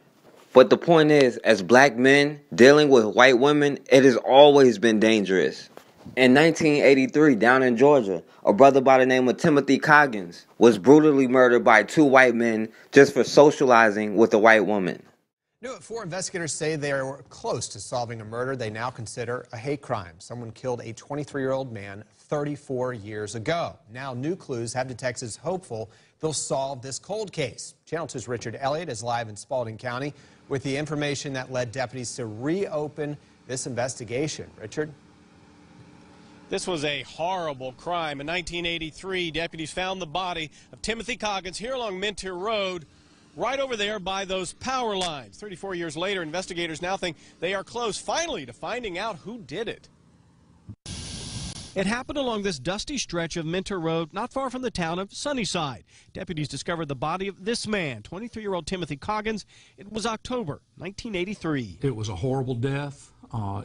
But the point is, as black men dealing with white women, it has always been dangerous. In 1983, down in Georgia, a brother by the name of Timothy Coggins was brutally murdered by two white men just for socializing with a white woman. New at 4, investigators say they are close to solving a murder they now consider a hate crime. Someone killed a 23-year-old man 34 years ago. Now new clues have detectives hopeful they'll solve this cold case. Channel 2's Richard Elliott is live in Spalding County with the information that led deputies to reopen this investigation. Richard? This was a horrible crime. In 1983, deputies found the body of Timothy Coggins here along Minter Road, right over there by those power lines. 34 years later, investigators now think they are close, finally, to finding out who did it. It happened along this dusty stretch of Minter Road, not far from the town of Sunnyside. Deputies discovered the body of this man, 23-year-old Timothy Coggins. It was October 1983. It was a horrible death.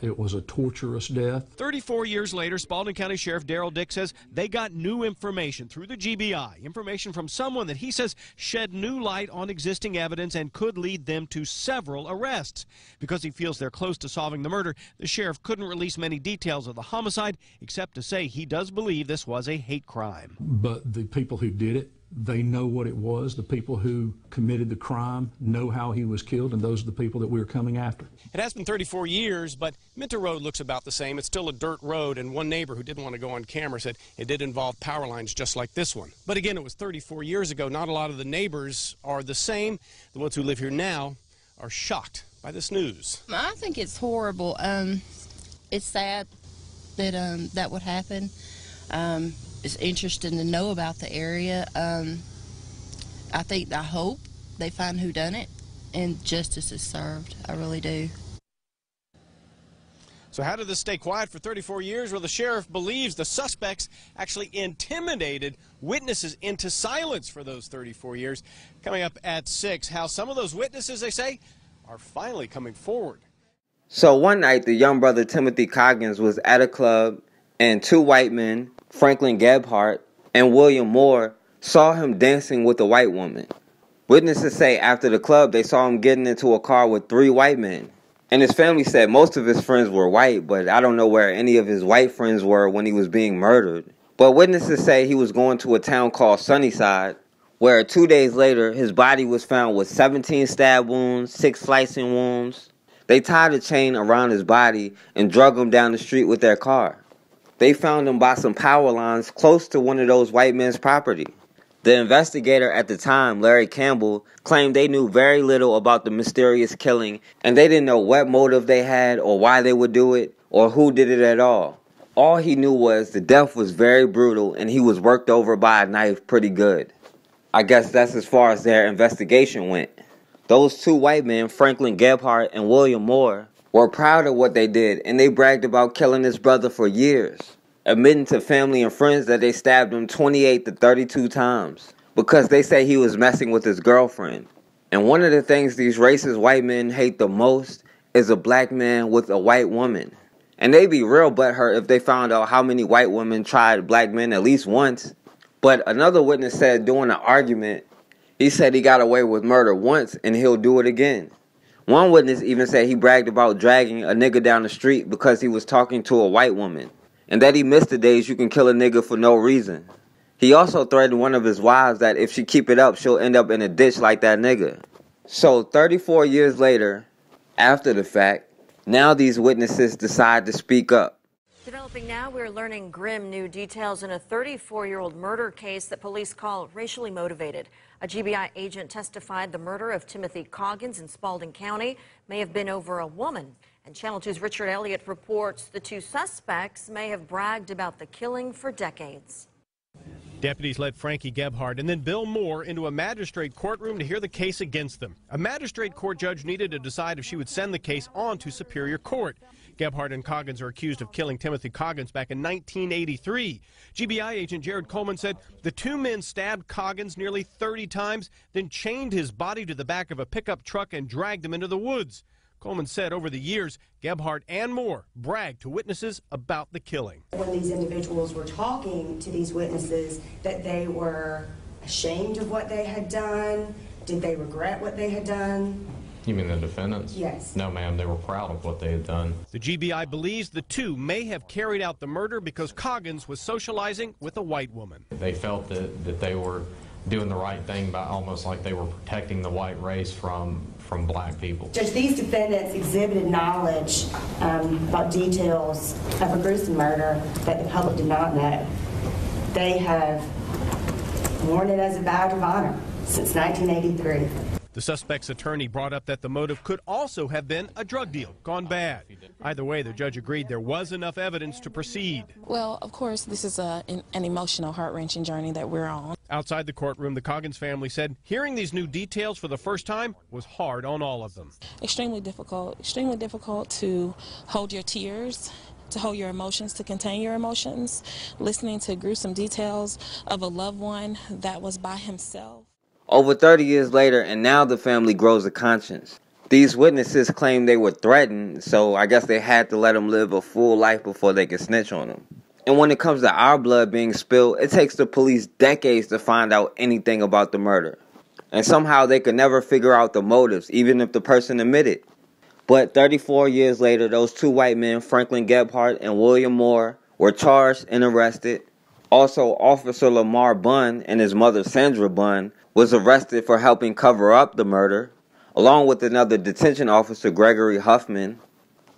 It was a torturous death. 34 years later, Spalding County Sheriff Darrell Dick says they got new information through the GBI, information from someone that he says shed new light on existing evidence and could lead them to several arrests. Because he feels they're close to solving the murder, the sheriff couldn't release many details of the homicide, except to say he does believe this was a hate crime. But the people who did it, they know what it was. The people who committed the crime know how he was killed, and those are the people that we're coming after. It has been 34 years, but Minter Road looks about the same. It's still a dirt road, and one neighbor who didn't want to go on camera said it did involve power lines just like this one. But again, it was 34 years ago. Not a lot of the neighbors are the same. The ones who live here now are shocked by this news. I think it's horrible. It's sad that that would happen. It's interesting to know about the area. I hope they find who done it and justice is served. I really do. So how did this stay quiet for 34 years? Well, the sheriff believes the suspects actually intimidated witnesses into silence for those 34 years. Coming up at 6, how some of those witnesses, they say, are finally coming forward. So one night, the young brother Timothy Coggins was at a club, and two white men, Franklin Gebhardt and William Moore, saw him dancing with a white woman. Witnesses say after the club they saw him getting into a car with 3 white men. And his family said most of his friends were white, but I don't know where any of his white friends were when he was being murdered. But witnesses say he was going to a town called Sunnyside, where 2 days later, his body was found with 17 stab wounds, 6 slicing wounds. They tied a chain around his body and drug him down the street with their car. They found him by some power lines close to one of those white men's property. The investigator at the time, Larry Campbell, claimed they knew very little about the mysterious killing and they didn't know what motive they had or why they would do it or who did it at all. All he knew was the death was very brutal and he was worked over by a knife pretty good. I guess that's as far as their investigation went. Those two white men, Franklin Gebhardt and William Moore, were proud of what they did and they bragged about killing his brother for years, admitting to family and friends that they stabbed him 28 to 32 times because they say he was messing with his girlfriend. And one of the things these racist white men hate the most is a black man with a white woman. And they'd be real butthurt if they found out how many white women tried black men at least once. But another witness said during an argument, he said he got away with murder once and he'll do it again. One witness even said he bragged about dragging a nigga down the street because he was talking to a white woman, and that he missed the days you can kill a nigga for no reason. He also threatened one of his wives that if she keep it up, she'll end up in a ditch like that nigga. So 34 years later, after the fact, now these witnesses decide to speak up. Developing now, we're learning grim new details in a 34-year-old murder case that police call racially motivated. A GBI agent testified the murder of Timothy Coggins in Spalding County may have been over a woman. And Channel 2's Richard Elliott reports the two suspects may have bragged about the killing for decades. Deputies led Frankie Gebhardt and then Bill Moore into a magistrate courtroom to hear the case against them. A magistrate court judge needed to decide if she would send the case on to Superior Court. Gebhardt and Coggins are accused of killing Timothy Coggins back in 1983. GBI agent Jared Coleman said the two men stabbed Coggins nearly 30 times, then chained his body to the back of a pickup truck and dragged him into the woods. Coleman said over the years, Gebhardt and Moore bragged to witnesses about the killing. When these individuals were talking to these witnesses, that they were ashamed of what they had done. Did they regret what they had done? You mean the defendants? Yes. No, ma'am, they were proud of what they had done. The GBI believes the two may have carried out the murder because Coggins was socializing with a white woman. They felt that they were doing the right thing by almost like they were protecting the white race from black people. Judge, these defendants exhibited knowledge about details of a gruesome murder that the public did not know. They have worn it as a badge of honor since 1983. The suspect's attorney brought up that the motive could also have been a drug deal gone bad. Either way, the judge agreed there was enough evidence to proceed. Well, of course, this is an emotional, heart-wrenching journey that we're on. Outside the courtroom, the Coggins family said hearing these new details for the first time was hard on all of them. Extremely difficult to hold your tears, to hold your emotions, to contain your emotions, listening to gruesome details of a loved one that was by himself. Over 30 years later, and now the family grows a conscience. These witnesses claim they were threatened, so I guess they had to let them live a full life before they could snitch on them. And when it comes to our blood being spilled, it takes the police decades to find out anything about the murder. And somehow they could never figure out the motives, even if the person admitted. But 34 years later, those two white men, Franklin Gebhardt and William Moore, were charged and arrested. Also, Officer Lamar Bunn and his mother Sandra Bunn was arrested for helping cover up the murder, along with another detention officer, Gregory Huffman.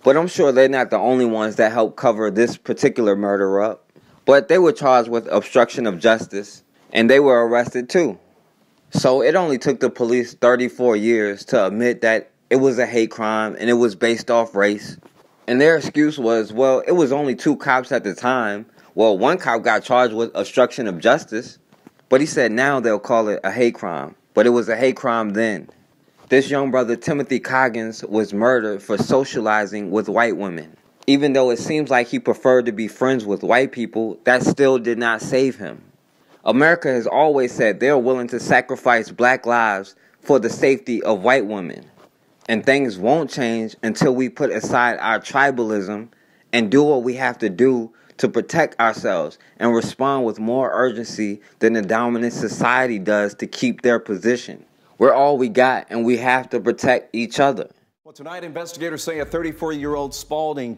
But I'm sure they're not the only ones that helped cover this particular murder up. But they were charged with obstruction of justice, and they were arrested too. So it only took the police 34 years to admit that it was a hate crime and it was based off race. And their excuse was, well, it was only 2 cops at the time. Well, one cop got charged with obstruction of justice, but he said now they'll call it a hate crime. But it was a hate crime then. This young brother, Timothy Coggins, was murdered for socializing with white women. Even though it seems like he preferred to be friends with white people, that still did not save him. America has always said they're willing to sacrifice black lives for the safety of white women. And things won't change until we put aside our tribalism and do what we have to do to protect ourselves and respond with more urgency than the dominant society does to keep their position. We're all we got, and we have to protect each other. Well, tonight, investigators say a 34-year-old Spalding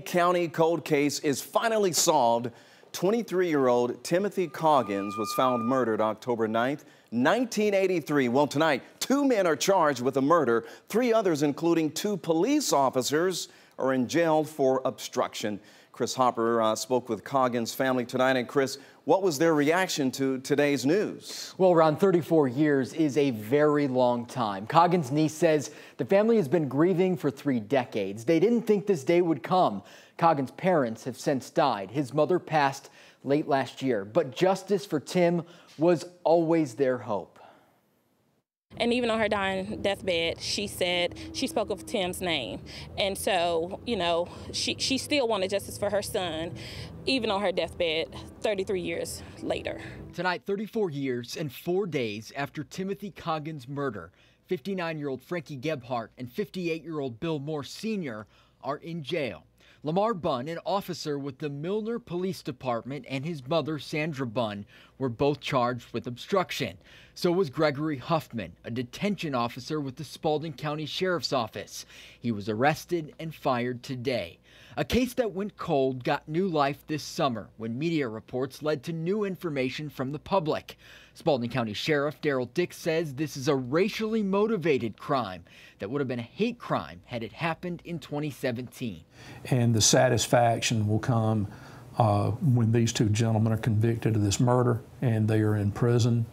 County cold case is finally solved. 23-year-old Timothy Coggins was found murdered October 9th, 1983. Well, tonight, 2 men are charged with a murder. 3 others, including 2 police officers, are in jail for obstruction. Chris Hopper spoke with Coggins' family tonight. And Chris, what was their reaction to today's news? Well, around 34 years is a very long time. Coggins' niece says the family has been grieving for 3 decades. They didn't think this day would come. Coggins' parents have since died. His mother passed late last year. But justice for Tim was always their hope. And even on her dying deathbed, she said she spoke of Tim's name. And so, you know, she still wanted justice for her son, even on her deathbed 33 years later. Tonight, 34 years and 4 days after Timothy Coggins' murder, 59-year-old Frankie Gebhardt and 58-year-old Bill Moore Sr. are in jail. Lamar Bunn, an officer with the Milner Police Department, and his mother, Sandra Bunn, were both charged with obstruction. So was Gregory Huffman, a detention officer with the Spalding County Sheriff's Office. He was arrested and fired today. A case that went cold got new life this summer when media reports led to new information from the public. Spalding County Sheriff Daryl Dick says this is a racially motivated crime that would have been a hate crime had it happened in 2017. And the satisfaction will come when these 2 gentlemen are convicted of this murder and they are in prison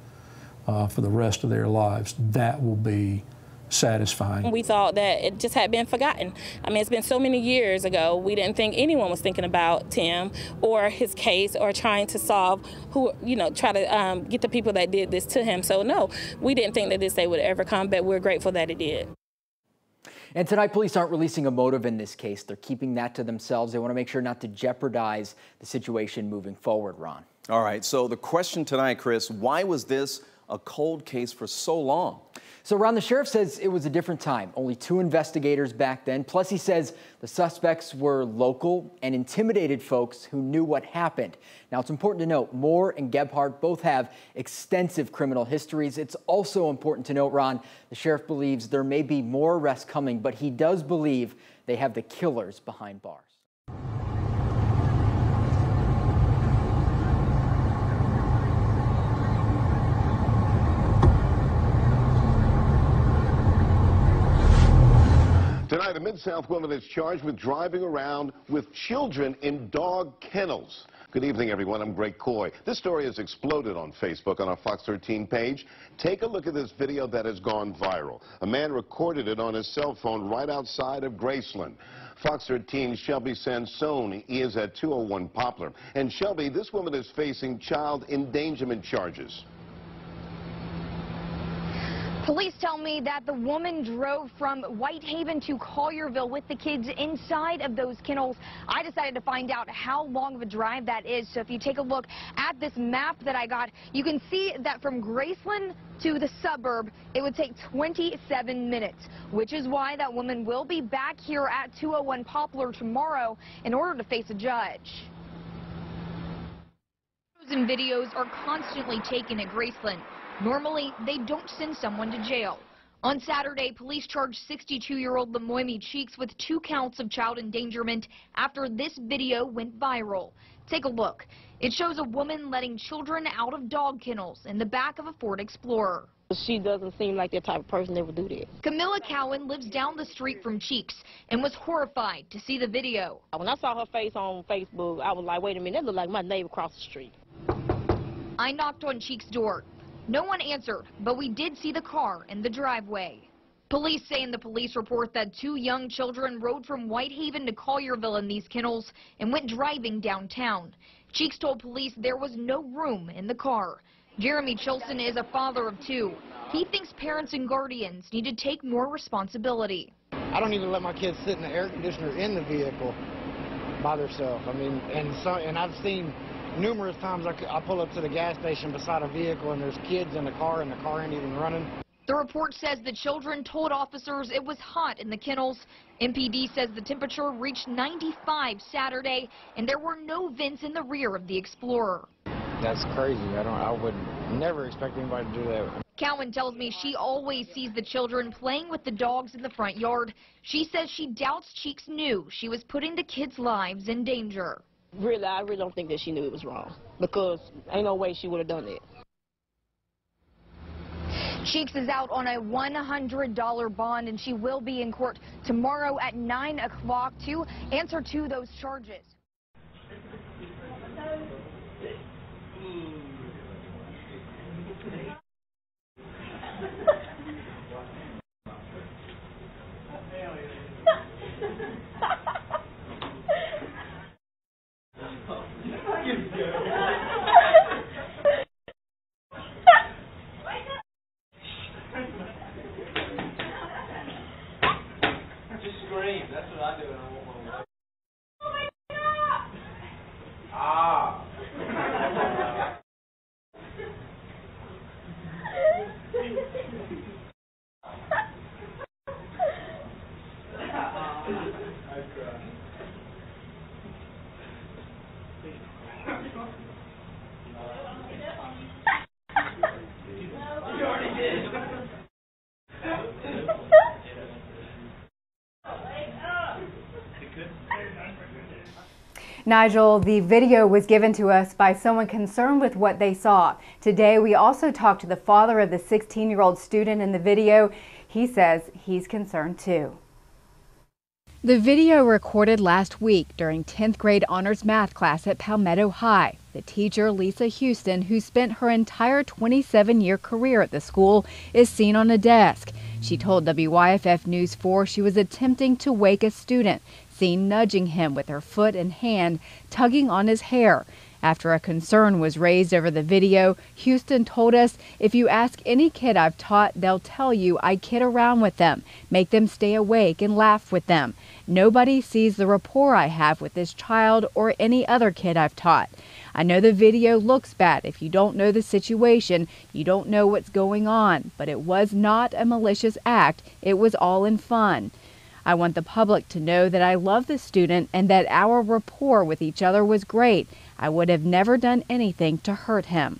for the rest of their lives. That will be satisfying. We thought that it just had been forgotten. I mean, it's been so many years ago. We didn't think anyone was thinking about Tim or his case or trying to solve try to get the people that did this to him. So no, we didn't think that this day would ever come, but we're grateful that it did. And tonight, police aren't releasing a motive in this case. They're keeping that to themselves. They want to make sure not to jeopardize the situation moving forward, Ron. All right, so the question tonight, Chris, why was this a cold case for so long? So Ron, the sheriff says it was a different time. Only 2 investigators back then. Plus, he says the suspects were local and intimidated folks who knew what happened. Now, it's important to note Moore and Gebhardt both have extensive criminal histories. It's also important to note, Ron, the sheriff believes there may be more arrests coming, but he does believe they have the killers behind bars. Tonight, a Mid-South woman is charged with driving around with children in dog kennels. Good evening, everyone. I'm Greg Coy. This story has exploded on Facebook on our Fox 13 page. Take a look at this video that has gone viral. A man recorded it on his cell phone right outside of Graceland. Fox 13's Shelby Sansone is at 201 Poplar. And Shelby, this woman is facing child endangerment charges. Police tell me that the woman drove from Whitehaven to Collierville with the kids inside of those kennels. I decided to find out how long of a drive that is. So if you take a look at this map that I got, you can see that from Graceland to the suburb, it would take 27 minutes, which is why that woman will be back here at 201 Poplar tomorrow in order to face a judge. Photos and videos are constantly taken at Graceland. Normally, they don't send someone to jail. On Saturday, police charged 62-year-old Lemoyne Cheeks with 2 counts of child endangerment after this video went viral. Take a look. It shows a woman letting children out of dog kennels in the back of a Ford Explorer. She doesn't seem like the type of person that would do that. Camilla Cowan lives down the street from Cheeks and was horrified to see the video. When I saw her face on Facebook, I was like, wait a minute, that looked like my neighbor across the street. I knocked on Cheeks' door. No one answered, but we did see the car in the driveway. Police say in the police report that 2 young children rode from Whitehaven to Collierville in these kennels and went driving downtown. Cheeks told police there was no room in the car. Jeremy Chilson is a father of 2. He thinks parents and guardians need to take more responsibility. I don't even let my kids sit in the air conditioner in the vehicle by themselves. I mean, and I've seen numerous times I pull up to the gas station beside a vehicle and there's kids in the car and the car ain't even running. The report says the children told officers it was hot in the kennels. NPD says the temperature reached 95 Saturday and there were no vents in the rear of the Explorer. That's crazy. I would never expect anybody to do that. Cowan tells me she always sees the children playing with the dogs in the front yard. She says she doubts Cheeks knew she was putting the kids' lives in danger. Really, I really don't think that she knew it was wrong, because ain't no way she would have done it. Cheeks is out on a $100 bond, and she will be in court tomorrow at 9 o'clock to answer to those charges. That's what I do when I want my wife. You already did. Nigel, the video was given to us by someone concerned with what they saw. Today, we also talked to the father of the 16-year-old student in the video. He says he's concerned too. The video recorded last week during 10th grade honors math class at Palmetto High. The teacher, Lisa Houston, who spent her entire 27-year career at the school, is seen on a desk. She told WYFF News 4 she was attempting to wake a student, seen nudging him with her foot and hand, tugging on his hair. After a concern was raised over the video, Houston told us, "If you ask any kid I've taught, they'll tell you I kid around with them, make them stay awake and laugh with them. Nobody sees the rapport I have with this child or any other kid I've taught. I know the video looks bad. If you don't know the situation, you don't know what's going on, but it was not a malicious act. It was all in fun. I want the public to know that I love the student and that our rapport with each other was great. I would have never done anything to hurt him."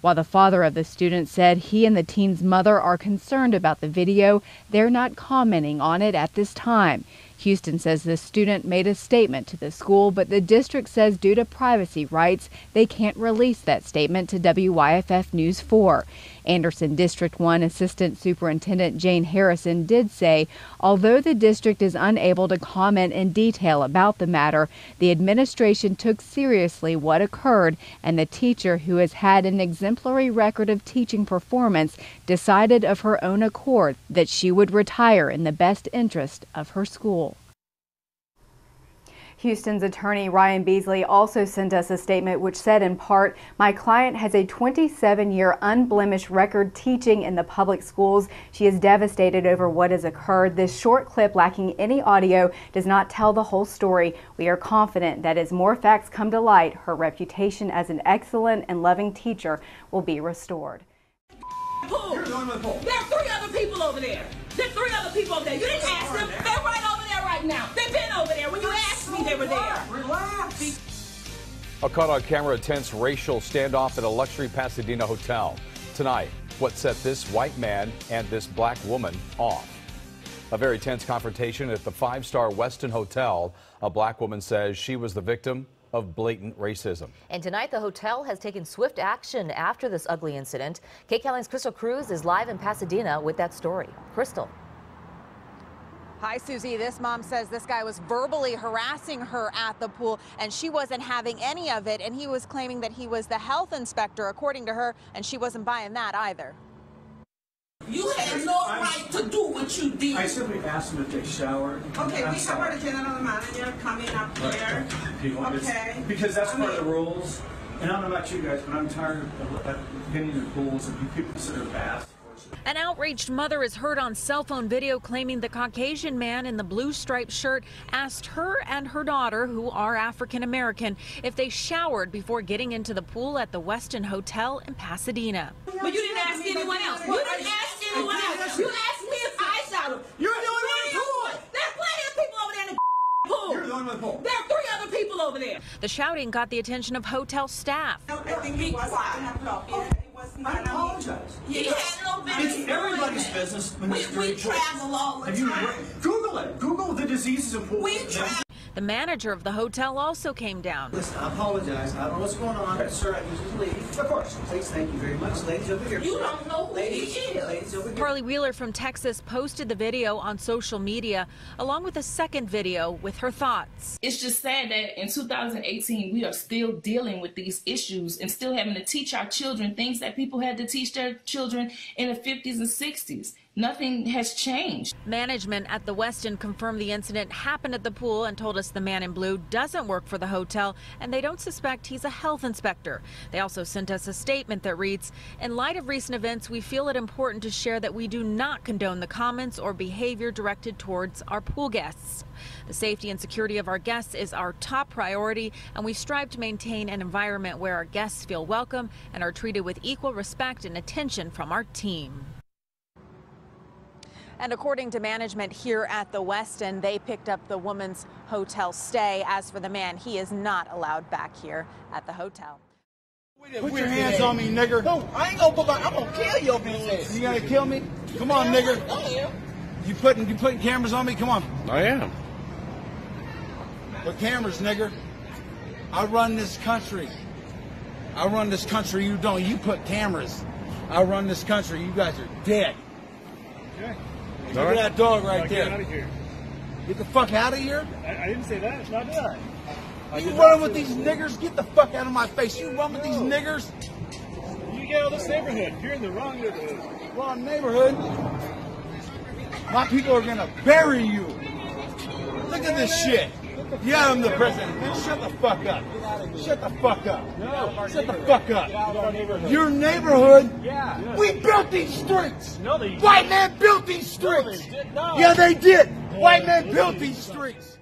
While the father of the student said he and the teen's mother are concerned about the video, they're not commenting on it at this time. Houston says the student made a statement to the school, but the district says due to privacy rights, they can't release that statement to WYFF News 4. Anderson District 1 Assistant Superintendent Jane Harrison did say, although the district is unable to comment in detail about the matter, the administration took seriously what occurred, and the teacher, who has had an exemplary record of teaching performance, decided of her own accord that she would retire in the best interest of her school. Houston's attorney Ryan Beasley also sent us a statement which said in part, "My client has a 27-year unblemished record teaching in the public schools. She is devastated over what has occurred. This short clip lacking any audio does not tell the whole story. We are confident that as more facts come to light, her reputation as an excellent and loving teacher will be restored." Pool. There are 3 other people over there. There are 3 other people over there. You didn't ask them. They're right over there right now. They've been over there. When you asked me, they were there. Relax. A caught on camera tense racial standoff at a luxury Pasadena hotel. Tonight, what set this white man and this black woman off. A very tense confrontation at the 5-star Westin Hotel. A black woman says she was the victim of blatant racism. And tonight, the hotel has taken swift action after this ugly incident. KCAL's Crystal Cruz is live in Pasadena with that story. Crystal. Hi, Susie. This mom says this guy was verbally harassing her at the pool, and she wasn't having any of it, and he was claiming that he was the health inspector, according to her, and she wasn't buying that either. You had no right to do what you did. I simply asked them if they showered. Okay, we have a general manager coming up here. Okay. Because that's part of the rules. And I don't know about you guys, but I'm tired of getting in the pools and people consider baths. An outraged mother is heard on cell phone video claiming the Caucasian man in the blue striped shirt asked her and her daughter, who are African American, if they showered before getting into the pool at the Westin Hotel in Pasadena. But you didn't ask anyone else. You didn't ask anyone else. You asked me if I showered. You're the only one in the pool. There are plenty of people over there in the pool. You're the only one in the pool. There are 3 other people over there. The shouting got the attention of hotel staff. I think he was I apologize. He had no business. It's everybody's business when we travel all the time. Google it. Google the diseases in pools. The manager of the hotel also came down. Listen, I apologize. I don't know what's going on. Sir, I usually leave. Of course. Please, thank you very much. Ladies over here. You don't know who he is. Ladies over here. Carly Wheeler from Texas posted the video on social media, along with a second video with her thoughts. It's just sad that in 2018, we are still dealing with these issues and still having to teach our children things that people had to teach their children in the 50s and 60s. Nothing has changed. Management at the Westin confirmed the incident happened at the pool and told us the man in blue doesn't work for the hotel and they don't suspect he's a health inspector. They also sent us a statement that reads, "In light of recent events, we feel it important to share that we do not condone the comments or behavior directed towards our pool guests. The safety and security of our guests is our top priority, and we strive to maintain an environment where our guests feel welcome and are treated with equal respect and attention from our team." And according to management here at the Westin, they picked up the woman's hotel stay. As for the man, he is not allowed back here at the hotel. Put your hands on me, nigger. No, I ain't gonna put my, I'm gonna kill your bitch. You gonna kill me? Come on, nigger. You putting cameras on me? Come on. I am. Put cameras, nigger. I run this country. I run this country. You don't. You put cameras. I run this country. You guys are dead. Okay. Look at that dog right there. Get out of here. Get the fuck out of here? I didn't say that. It's not done. You running with these niggers? Get the fuck out of my face. You run with these niggers? You get out of this neighborhood. You're in the wrong neighborhood. Wrong neighborhood? My people are going to bury you. Look at this shit. Yeah, I'm the president. Man, shut the fuck up. Shut the fuck up. No, shut the fuck up. Your neighborhood? Yeah. We built these streets. No, they didn't. White man built these streets. No, they did not. Yeah, they did. White man built these streets.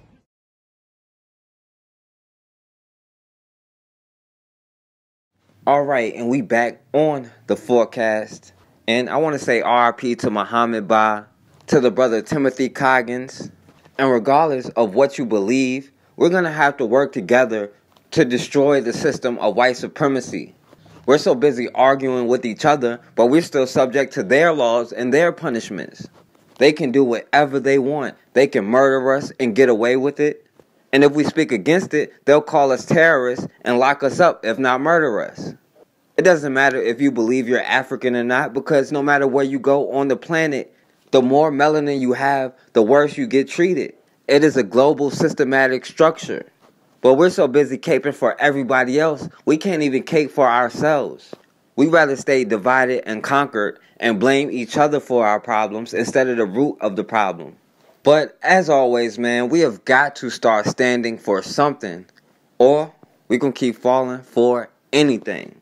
All right, and we back on the forecast. And I want to say RIP to Muhamad Bah, to the brother Timothy Coggins. And regardless of what you believe, we're going to have to work together to destroy the system of white supremacy. We're so busy arguing with each other, but we're still subject to their laws and their punishments. They can do whatever they want. They can murder us and get away with it. And if we speak against it, they'll call us terrorists and lock us up, if not murder us. It doesn't matter if you believe you're African or not, because no matter where you go on the planet, the more melanin you have, the worse you get treated. It is a global systematic structure. But we're so busy caping for everybody else, we can't even cape for ourselves. We'd rather stay divided and conquered and blame each other for our problems instead of the root of the problem. But as always, man, we have got to start standing for something, or we can keep falling for anything.